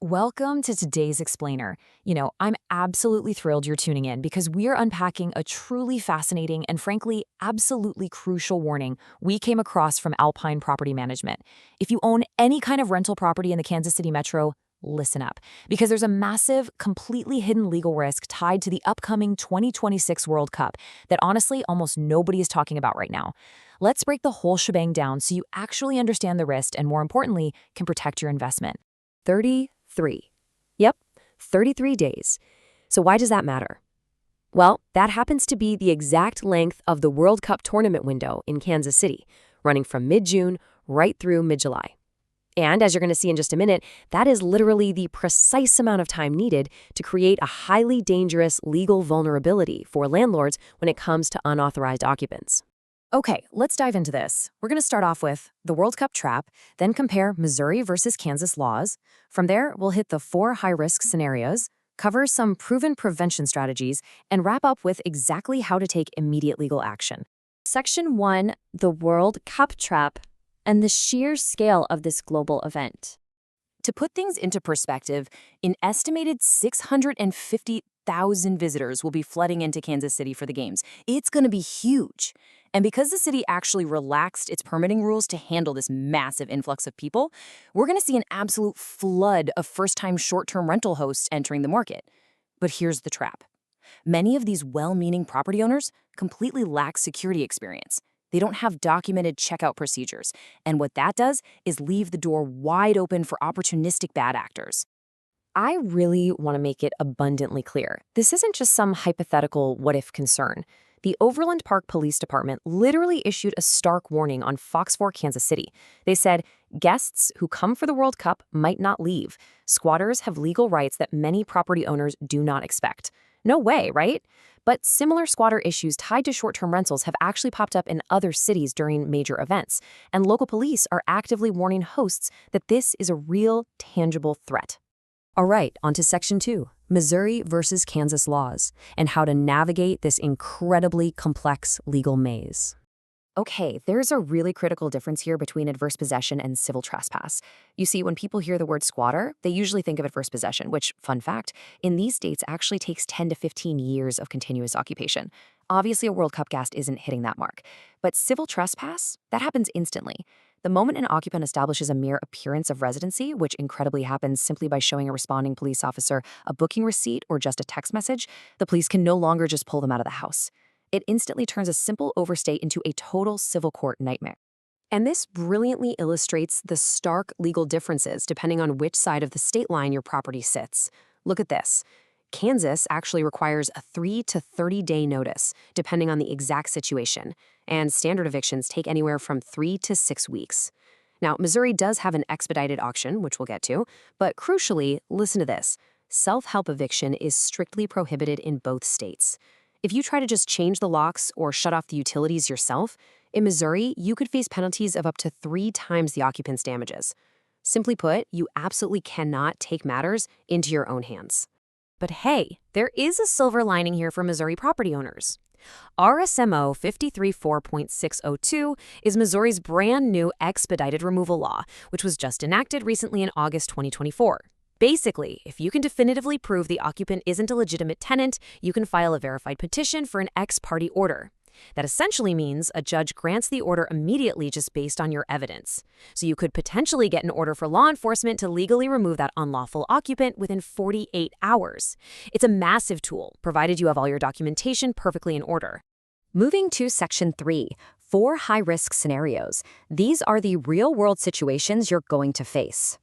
Welcome to today's Explainer. I'm absolutely thrilled you're tuning in because we're unpacking a truly fascinating and frankly, absolutely crucial warning we came across from Alpine Property Management. If you own any kind of rental property in the Kansas City metro, listen up, because there's a massive, completely hidden legal risk tied to the upcoming 2026 World Cup that honestly almost nobody is talking about right now. Let's break the whole shebang down so you actually understand the risk and, more importantly, can protect your investment. 33. Yep, 33 days. So why does that matter? Well, that happens to be the exact length of the World Cup tournament window in Kansas City, running from mid-June right through mid-July. And as you're going to see in just a minute, that is literally the precise amount of time needed to create a highly dangerous legal vulnerability for landlords when it comes to unauthorized occupants. Okay, let's dive into this. We're going to start off with the World Cup trap, then compare Missouri versus Kansas laws. From there, we'll hit the 4 high-risk scenarios, cover some proven prevention strategies, and wrap up with exactly how to take immediate legal action. Section 1, the World Cup trap, and the sheer scale of this global event. To put things into perspective, an estimated 650,000 visitors will be flooding into Kansas City for the games. It's going to be huge. And because the city actually relaxed its permitting rules to handle this massive influx of people, we're going to see an absolute flood of first-time short-term rental hosts entering the market. But here's the trap. Many of these well-meaning property owners completely lack security experience. They don't have documented checkout procedures, and what that does is leave the door wide open for opportunistic bad actors. I really want to make it abundantly clear. This isn't just some hypothetical what-if concern. The Overland Park Police Department literally issued a stark warning on Fox 4 Kansas City. They said, guests who come for the World Cup might not leave. Squatters have legal rights that many property owners do not expect. No way, right? But similar squatter issues tied to short-term rentals have actually popped up in other cities during major events, and local police are actively warning hosts that this is a real, tangible threat. All right, on to Section 2, Missouri versus Kansas laws, and how to navigate this incredibly complex legal maze. Okay, there's a really critical difference here between adverse possession and civil trespass. You see, when people hear the word squatter, they usually think of adverse possession, which, fun fact, in these states actually takes 10 to 15 years of continuous occupation. Obviously, a World Cup guest isn't hitting that mark. But civil trespass, that happens instantly. The moment an occupant establishes a mere appearance of residency, which incredibly happens simply by showing a responding police officer a booking receipt or just a text message, the police can no longer just pull them out of the house. It instantly turns a simple overstay into a total civil court nightmare. And this brilliantly illustrates the stark legal differences depending on which side of the state line your property sits. Look at this. Kansas actually requires a 3 to 30-day notice, depending on the exact situation, and standard evictions take anywhere from 3 to 6 weeks. Now, Missouri does have an expedited auction, which we'll get to, but crucially, listen to this. Self-help eviction is strictly prohibited in both states. If you try to just change the locks or shut off the utilities yourself, in Missouri, you could face penalties of up to 3 times the occupant's damages. Simply put, you absolutely cannot take matters into your own hands. But hey, there is a silver lining here for Missouri property owners. RSMo 534.602 is Missouri's brand new expedited removal law, which was just enacted recently in August 2024. Basically, if you can definitively prove the occupant isn't a legitimate tenant, you can file a verified petition for an ex parte order. That essentially means a judge grants the order immediately just based on your evidence. So you could potentially get an order for law enforcement to legally remove that unlawful occupant within 48 hours. It's a massive tool, provided you have all your documentation perfectly in order. Moving to Section 3, 4 high-risk scenarios. These are the real-world situations you're going to face.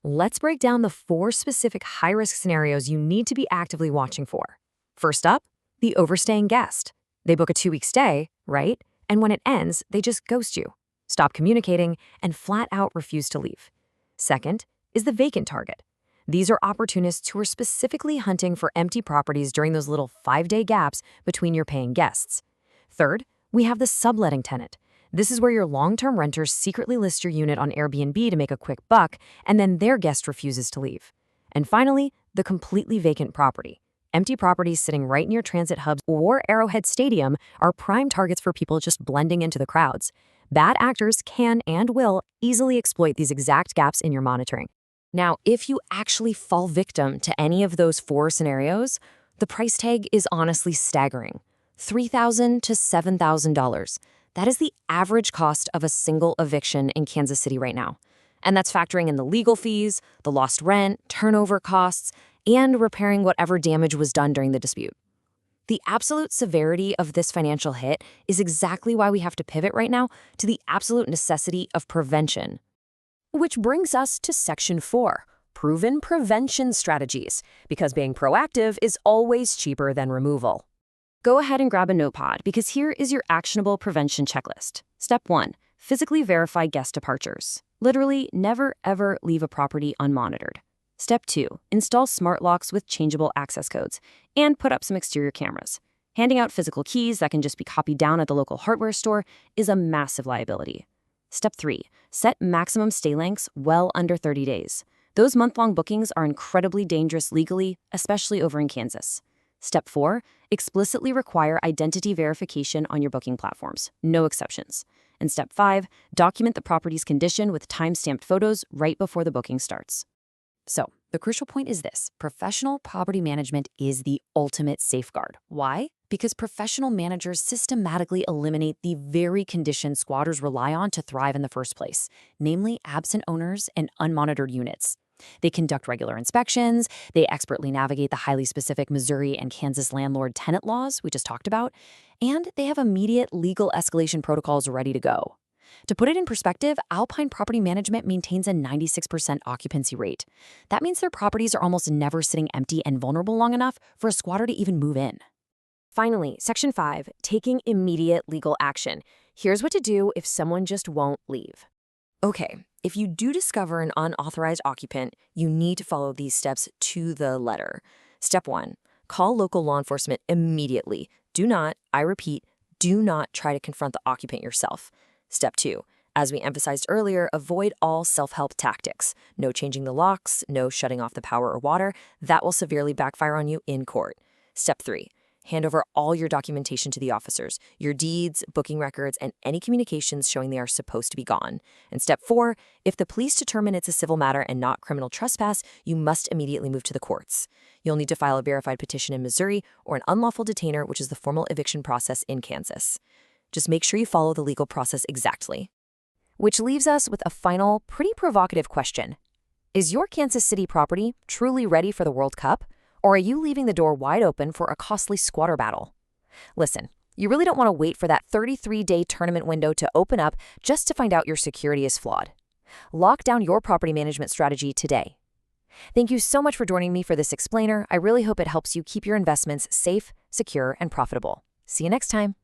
Let's break down the 4 specific high-risk scenarios you need to be actively watching for. First up, the overstaying guest. They book a 2-week stay, right? And when it ends, they just ghost you, stop communicating, and flat out refuse to leave. Second is the vacant target. These are opportunists who are specifically hunting for empty properties during those little 5-day gaps between your paying guests. Third, we have the subletting tenant. This is where your long-term renters secretly list your unit on Airbnb to make a quick buck, and then their guest refuses to leave. And finally, the completely vacant property. Empty properties sitting right near transit hubs or Arrowhead Stadium are prime targets for people just blending into the crowds. Bad actors can and will easily exploit these exact gaps in your monitoring. Now, if you actually fall victim to any of those 4 scenarios, the price tag is honestly staggering. $3,000 to $7,000. That is the average cost of a single eviction in Kansas City right now. And that's factoring in the legal fees, the lost rent, turnover costs, and repairing whatever damage was done during the dispute. The absolute severity of this financial hit is exactly why we have to pivot right now to the absolute necessity of prevention. Which brings us to Section 4, proven prevention strategies, because being proactive is always cheaper than removal. Go ahead and grab a notepad because here is your actionable prevention checklist. Step 1, physically verify guest departures. Literally, never ever leave a property unmonitored. Step 2, install smart locks with changeable access codes and put up some exterior cameras. Handing out physical keys that can just be copied down at the local hardware store is a massive liability. Step 3, set maximum stay lengths well under 30 days. Those month-long bookings are incredibly dangerous legally, especially over in Kansas. Step 4, explicitly require identity verification on your booking platforms, no exceptions. And Step 5, document the property's condition with time-stamped photos right before the booking starts. So, the crucial point is this: professional property management is the ultimate safeguard. Why? Because professional managers systematically eliminate the very conditions squatters rely on to thrive in the first place, namely absent owners and unmonitored units. They conduct regular inspections, they expertly navigate the highly specific Missouri and Kansas landlord tenant laws we just talked about, and they have immediate legal escalation protocols ready to go. To put it in perspective, Alpine Property Management maintains a 96% occupancy rate. That means their properties are almost never sitting empty and vulnerable long enough for a squatter to even move in. Finally, Section 5, taking immediate legal action. Here's what to do if someone just won't leave. Okay, if you do discover an unauthorized occupant, you need to follow these steps to the letter. Step 1, call local law enforcement immediately. Do not, I repeat, do not try to confront the occupant yourself. Step 2, as we emphasized earlier, avoid all self-help tactics. No changing the locks, no shutting off the power or water. That will severely backfire on you in court. Step 3, hand over all your documentation to the officers, your deeds, booking records, and any communications showing they are supposed to be gone. And Step 4, if the police determine it's a civil matter and not criminal trespass, you must immediately move to the courts. You'll need to file a verified petition in Missouri or an unlawful detainer, which is the formal eviction process in Kansas. Just make sure you follow the legal process exactly. Which leaves us with a final, pretty provocative question. Is your Kansas City property truly ready for the World Cup? Or are you leaving the door wide open for a costly squatter battle? Listen, you really don't want to wait for that 33-day tournament window to open up just to find out your security is flawed. Lock down your property management strategy today. Thank you so much for joining me for this explainer. I really hope it helps you keep your investments safe, secure, and profitable. See you next time.